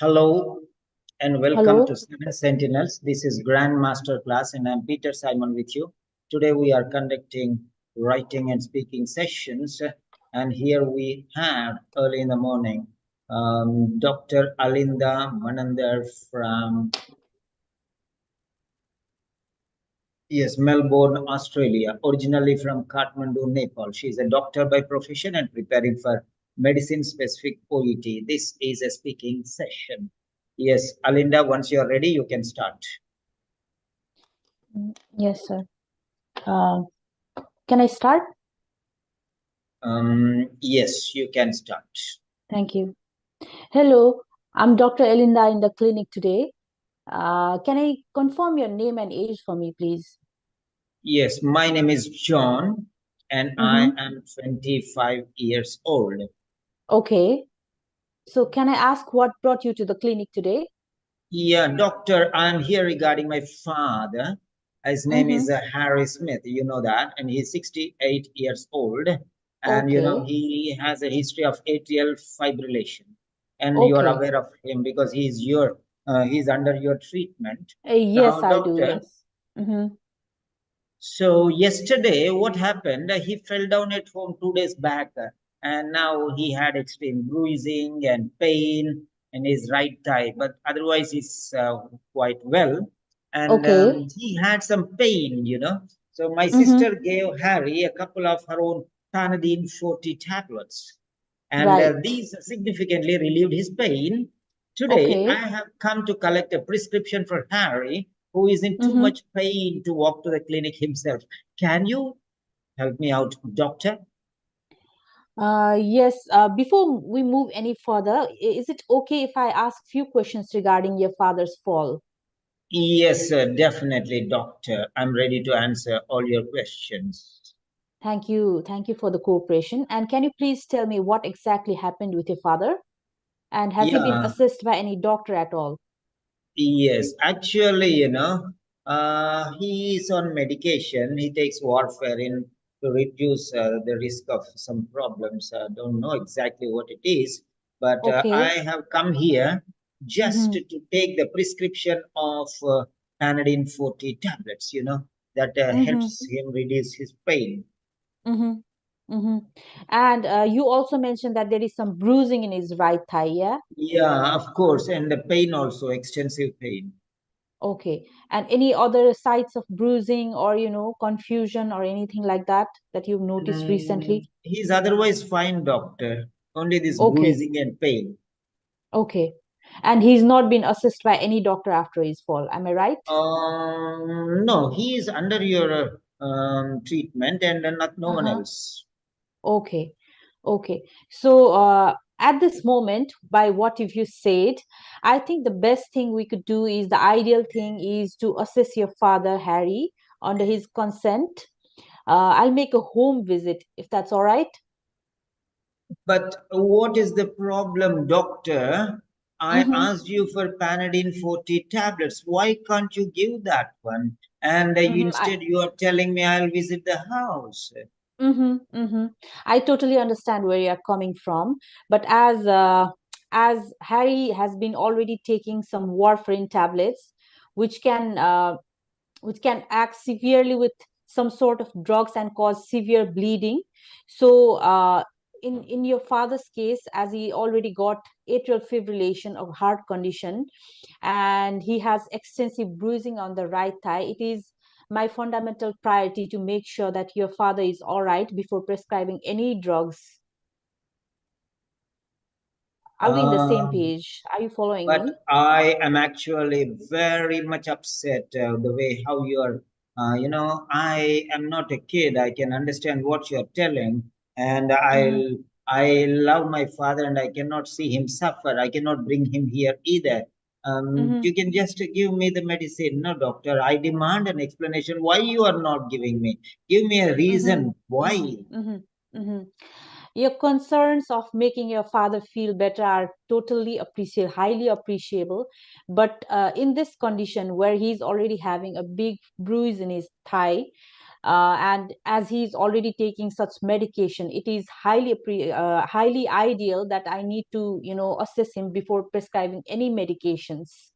Hello and welcome to Hello. Seven Sentinels. This is Grand Master Class, and I'm Peter Simon with you. Today we are conducting writing and speaking sessions, and here we have early in the morning Dr. Alinda Manandhar from Melbourne, Australia, originally from Kathmandu, Nepal. She is a doctor by profession and preparing for medicine specific OET. This is a speaking session. Yes, Alinda, once you're ready, you can start. Yes, sir. Uh, can I start? Yes, you can start. Thank you. Hello, I'm Dr. Alinda in the clinic today. Can I confirm your name and age for me, please? Yes, my name is John and I Mm-hmm. am 25 years old. Okay. So, can I ask what brought you to the clinic today? Yeah, doctor, I'm here regarding my father. His name is Mm-hmm. Harry Smith, you know that, and he's 68 years old. And Okay. he has a history of atrial fibrillation. And you are Okay. aware of him because he's under your treatment. Yes, Now, I do. doctor, Yes. Mm-hmm. so yesterday, what happened? He fell down at home 2 days back, and now he had extreme bruising and pain in his right thigh. But otherwise, he's quite well. And Okay. he had some pain. So my Mm-hmm. sister gave Harry a couple of her own Panadine 40 tablets, and Right. these significantly relieved his pain. Today, I Okay. have come to collect a prescription for Harry, who is in too Mm-hmm. much pain to walk to the clinic himself. Can you help me out, doctor? Yes, before we move any further, is it okay if I ask few questions regarding your father's fall? Yes, sir, definitely, doctor. I'm ready to answer all your questions. Thank you. Thank you for the cooperation. And can you please tell me what exactly happened with your father? And has he been Yeah, assessed by any doctor at all? yes. Actually, he is on medication. He takes warfarin to reduce the risk of some problems. I don't know exactly what it is, but I Okay. have come here just Mm-hmm. to take the prescription of Panadine 40 tablets, that Mm-hmm. helps him reduce his pain. Mm-hmm. Mm-hmm. And you also mentioned that there is some bruising in his right thigh, yeah? Yeah, of course. And the pain also, extensive pain. Okay. And any other sites of bruising or, confusion or anything like that that you've noticed recently? He's otherwise fine, doctor. Only this Okay. bruising and pain. Okay. And he's not been assessed by any doctor after his fall. Am I right? No, he is under your treatment and not no one Uh-huh. else. Okay. Okay. So, at this moment, by what if you said, I think the best thing we could do is the ideal thing is to assess your father, Harry, under his consent. I'll make a home visit if that's all right. But what is the problem, doctor? I Mm-hmm. asked you for Panadine 40 tablets. Why can't you give that one? And Mm-hmm. instead, you are telling me I'll visit the house. Mm-hmm. I totally understand where you're coming from, but as Harry has been already taking some warfarin tablets, which can act severely with some sort of drugs and cause severe bleeding. So, in your father's case, as he already got atrial fibrillation of heart condition, and he has extensive bruising on the right thigh, it is my fundamental priority to make sure that your father is all right before prescribing any drugs. Are we in the same Um, page? Are you following but me? I am actually very much upset the way how you are. I am not a kid. I can understand what you are telling, and Mm-hmm. I love my father, and I cannot see him suffer. I cannot bring him here either. Mm-hmm. You can just give me the medicine, no, doctor. I demand an explanation why you are not giving me. Give me a Mm-hmm. reason why. Mm-hmm. Mm-hmm. Mm-hmm. Your concerns of making your father feel better are totally appreciable, highly appreciable. But in this condition where he's already having a big bruise in his thigh, and as he's already taking such medication, it is highly ideal that I need to, assess him before prescribing any medications.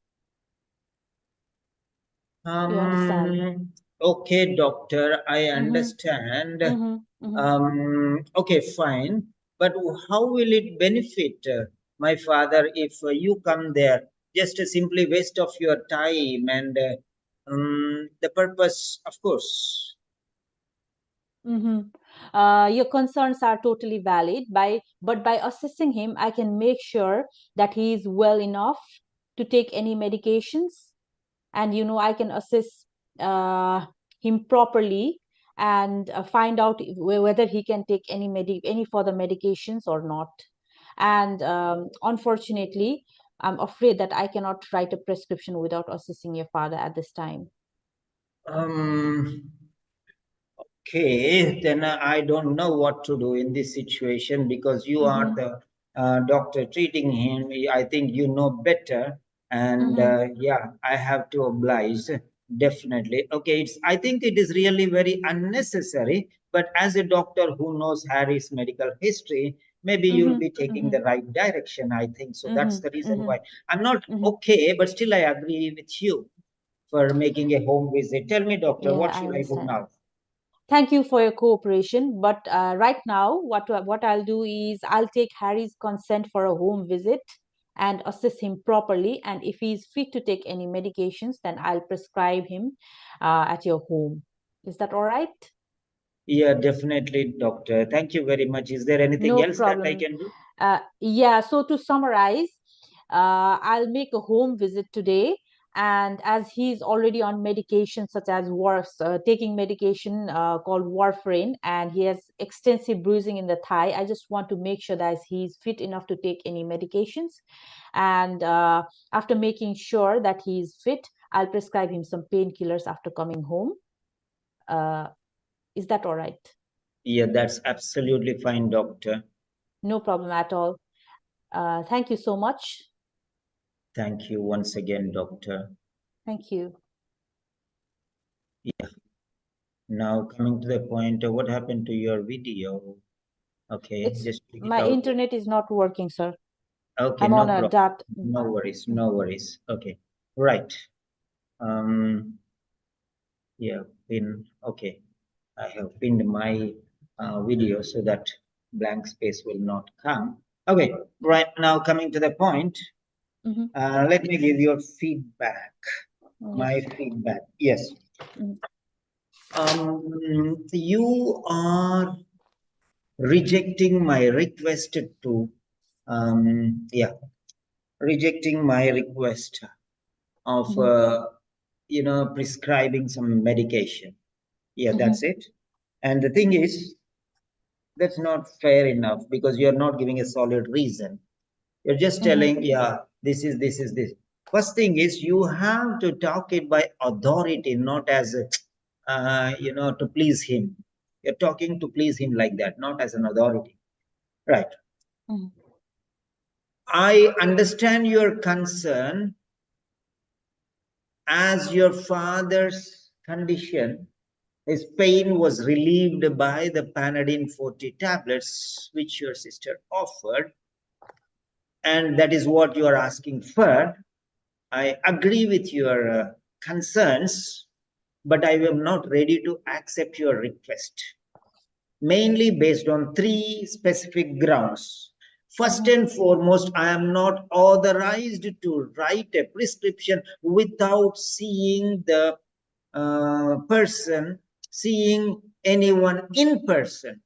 You understand? Okay, doctor, I Mm-hmm. understand. Mm-hmm. Mm-hmm. Okay, fine. But how will it benefit my father if you come there? Just a simply waste of your time and the purpose, of course. Mm-hmm. Your concerns are totally valid. But by assessing him, I can make sure that he is well enough to take any medications, and I can assess uh, him properly, and find out whether he can take any further medications or not. And unfortunately, I'm afraid that I cannot write a prescription without assessing your father at this time. Um, Okay, then I don't know what to do in this situation because you are Mm-hmm. the doctor treating him. I think you know better, and Mm-hmm. yeah, I have to oblige definitely. Okay, I think it is really very unnecessary. But as a doctor who knows Harry's medical history, maybe you'll Mm-hmm. be taking Mm-hmm. the right direction. I think so. That's Mm-hmm. the reason Mm-hmm. why I'm not Mm-hmm. okay, but still I agree with you for making a home visit. Tell me, doctor, Yeah, what I should I do understand. now? Thank you for your cooperation. But right now, what I'll do is I'll take Harry's consent for a home visit and assess him properly. And if he's fit to take any medications, then I'll prescribe him at your home. Is that all right? Yeah, definitely, doctor. Thank you very much. Is there anything No else that I problem. can do? Yeah, so to summarize, I'll make a home visit today. And as he's already on medication, such as taking medication called warfarin, and he has extensive bruising in the thigh, I just want to make sure that he's fit enough to take any medications. And after making sure that he's fit, I'll prescribe him some painkillers after coming home. Uh, is that all right? Yeah, that's absolutely fine, doctor. No problem at all. Thank you so much. Thank you once again, doctor. Thank you. Yeah. Now coming to the point, what happened to your video? Okay, It's just take it My out. internet is not working, sir. Okay, I'm no on a problem. dot. No worries, no worries. Okay, right. Um, yeah, okay. I have pinned my video so that blank space will not come. Okay, right now coming to the point, Mhm. let me give your feedback. Yes. My feedback. Yes. Mhm. You are rejecting my request to, yeah, rejecting my request of, Mhm. prescribing some medication. Yeah, that's Mhm. it. And the thing is, that's not fair enough because you're not giving a solid reason. You're just Mhm. telling, yeah, this. First thing is you have to talk it by authority, not as to please him. You're talking to please him like that, not as an authority. Right. Mhm. I understand your concern as your father's condition. His pain was relieved by the Panadine 40 tablets, which your sister offered, and that is what you are asking for. I agree with your concerns, but I am not ready to accept your request, mainly based on three specific grounds. First Mhm. and foremost, I am not authorized to write a prescription without seeing the person, seeing anyone in person.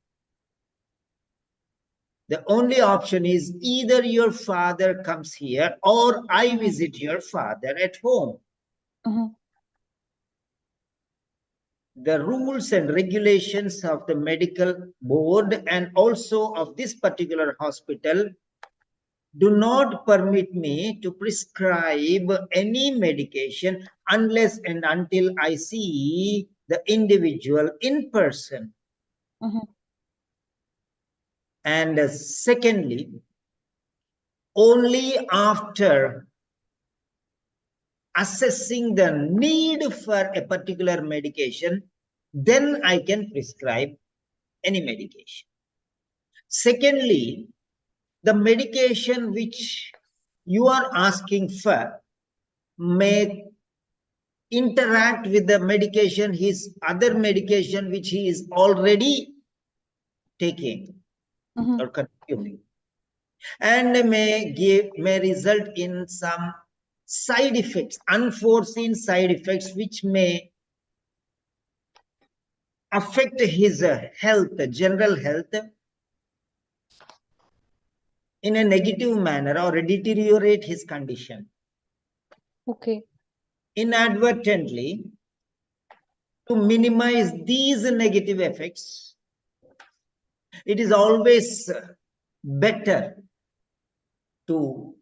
The only option is either your father comes here or I Mhm. visit your father at home. Mhm. The rules and regulations of the medical board and also of this particular hospital do not permit me to prescribe any medication unless and until I see the individual in person. Mhm. And secondly, only after assessing the need for a particular medication, then I can prescribe any medication. Secondly, the medication which you are asking for may interact with the medication, his other medication which he is already taking or consuming, and may result in some side effects, unforeseen side effects, which may affect his health, general health, in a negative manner or deteriorate his condition. Okay. Inadvertently, to minimize these negative effects, it is always better to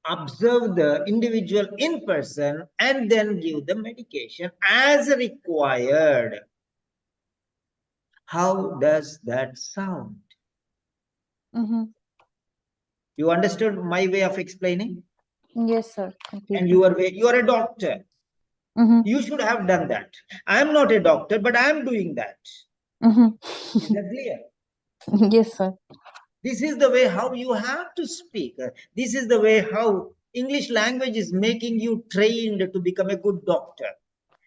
observe the individual in person and then give the medication as required. How does that sound? You understood my way of explaining? Yes, sir. And Completely. your way, you are a doctor. You should have done that. I am not a doctor, but I am doing that. Is that clear? Yes, sir. This is the way how you have to speak. This is the way how English language is making you trained to become a good doctor.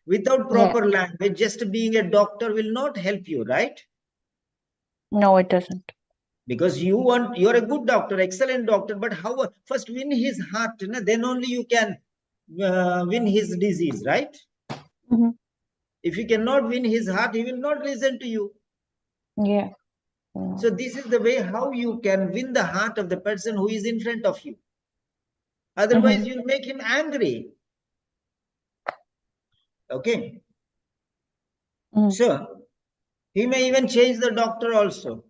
Without proper language, just being a doctor will not help you, right? No, it doesn't. Because you're a good doctor, excellent doctor, but how first win his heart, then only you can win his disease, right? If you cannot win his heart, he will not listen to you. Yeah. So this is the way how you can win the heart of the person who is in front of you. Otherwise, you'll make him angry. Okay. So he may even change the doctor also.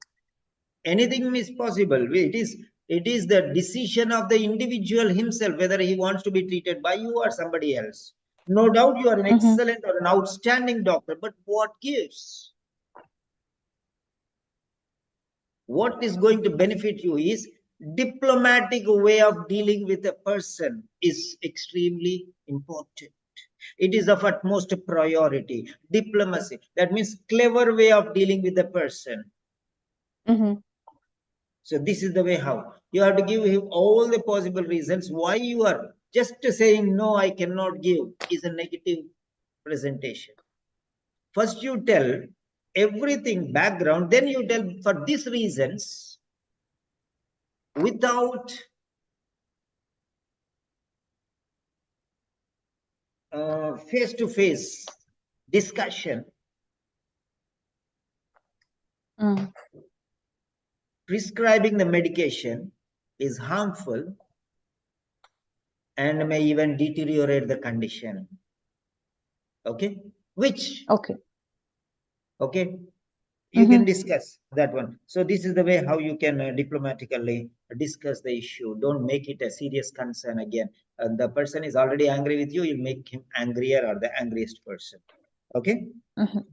Anything is possible. It is the decision of the individual himself whether he wants to be treated by you or somebody else. No doubt you are an excellent or an outstanding doctor, but what gives? What is going to benefit you is diplomatic way of dealing with a person is extremely important. It is of utmost priority. Diplomacy, that means clever way of dealing with the person. So this is the way how you have to give him all the possible reasons why you are just saying no, I cannot give is a negative presentation. First you tell everything background, then you tell for these reasons without face-to-face discussion. Prescribing the medication is harmful and may even deteriorate the condition. Okay, which okay, you can discuss that one. So this is the way how you can diplomatically discuss the issue. Don't make it a serious concern again. The person is already angry with you, you make him angrier or the angriest person. Okay.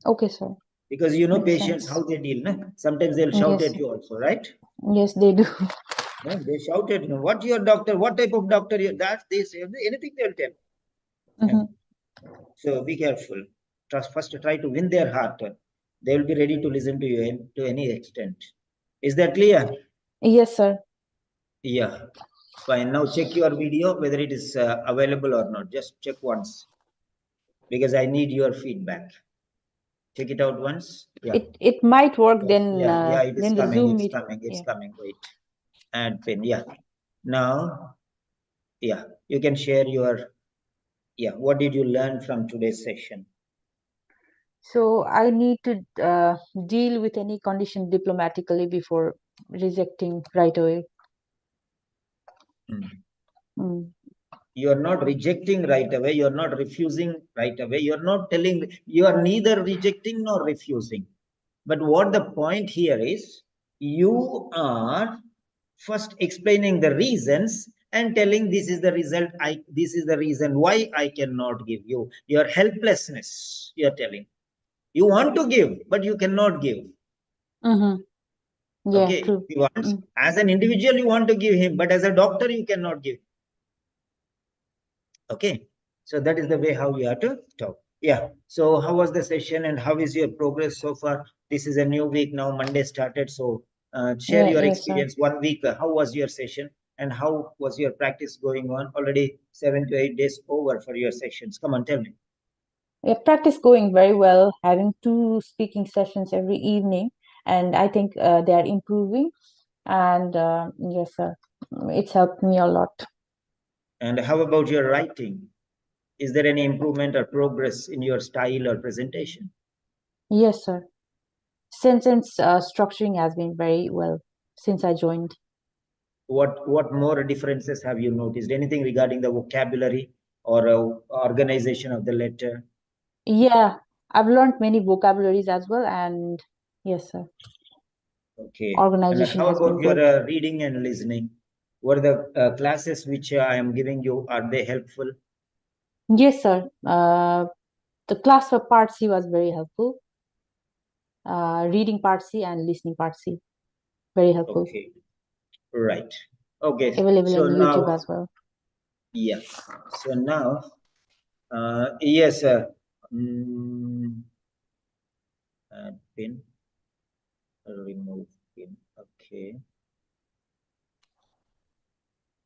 Okay, sir. Because you know patients how they deal, no? Sometimes they'll shout at you also, right? Yes, they do. No, they shout at you. What your doctor? What type of doctor you? That they say anything they'll tell. So be careful. First try to win their heart. They will be ready to listen to you to any extent. Is that clear? Yes, sir. Yeah. Fine. Now check your video whether it is available or not. Just check once because I need your feedback. Check it out once. Yeah. It might work then. Yeah. It is then the coming. Zoom It's meeting. coming. It's coming. Wait. Add pin. Yeah. Now, yeah, you can share your. Yeah. What did you learn from today's session? So I need to deal with any condition diplomatically before rejecting right away. You are not rejecting right away. You are not refusing right away. You are not telling. You are neither rejecting nor refusing. But what the point here is, you are first explaining the reasons and telling this is the result. This is the reason why I cannot give you. Your helplessness. You are telling. You want to give, but you cannot give. Yeah, okay. true. You want, as an individual, you want to give him, but as a doctor, you cannot give. Okay. So that is the way how you have to talk. Yeah. So how was the session and how is your progress so far? This is a new week now. Monday started. So share Yeah, your yes, sir. experience. 1 week. How was your session and how was your practice going on? Already 7 to 8 days over for your sessions. Come on, tell me. Yeah, practice going very well, having two speaking sessions every evening, and I think they are improving. And yes, sir, it's helped me a lot. And how about your writing? Is there any improvement or progress in your style or presentation? Yes, sir. Sentence structuring has been very well since I joined. What more differences have you noticed? Anything regarding the vocabulary or organization of the letter? Yeah, I've learned many vocabularies as well, and yes, sir, Okay. And organization how has about been your good. reading and listening? What are the classes which I am giving you? Are they helpful? Yes, sir. The class for Part C was very helpful. Reading Part C and listening Part C, very helpful. Okay. Right. Okay. Available So on YouTube now, as well. yeah. So now, yes, mm, add pin, remove pin. Okay.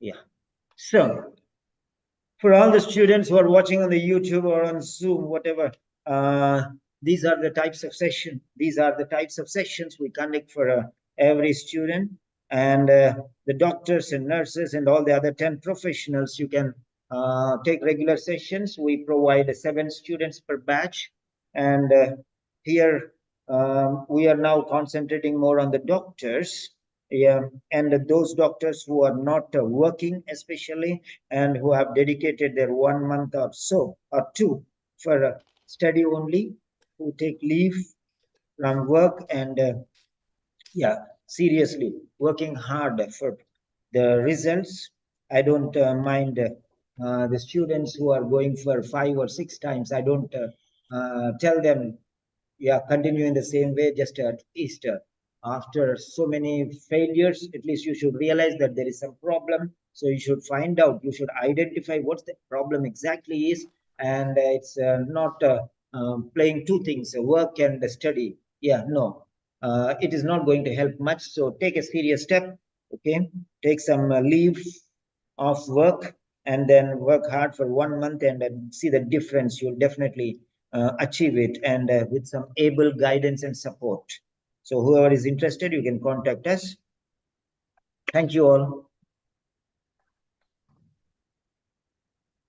Yeah. So for all the students who are watching on the YouTube or on Zoom, whatever, uh, these are the types of session. These are the types of sessions we conduct for every student, and the doctors and nurses and all the other 10 professionals. You can take regular sessions. We provide 7 students per batch, and here we are now concentrating more on the doctors. Yeah, and those doctors who are not working, especially, and who have dedicated their 1 month or so or two for study only, who take leave from work and yeah, seriously working hard for the results. I don't mind the students who are going for 5 or 6 times. I don't tell them, yeah, continue in the same way. Just at least after so many failures, at least you should realize that there is some problem. So you should find out, you should identify what the problem exactly is. And it's not playing two things, work and study. Yeah, no, it is not going to help much. So take a serious step. Okay, take some leave of work and then work hard for 1 month and see the difference. You'll definitely achieve it, and with some able guidance and support. So whoever is interested, you can contact us. Thank you all.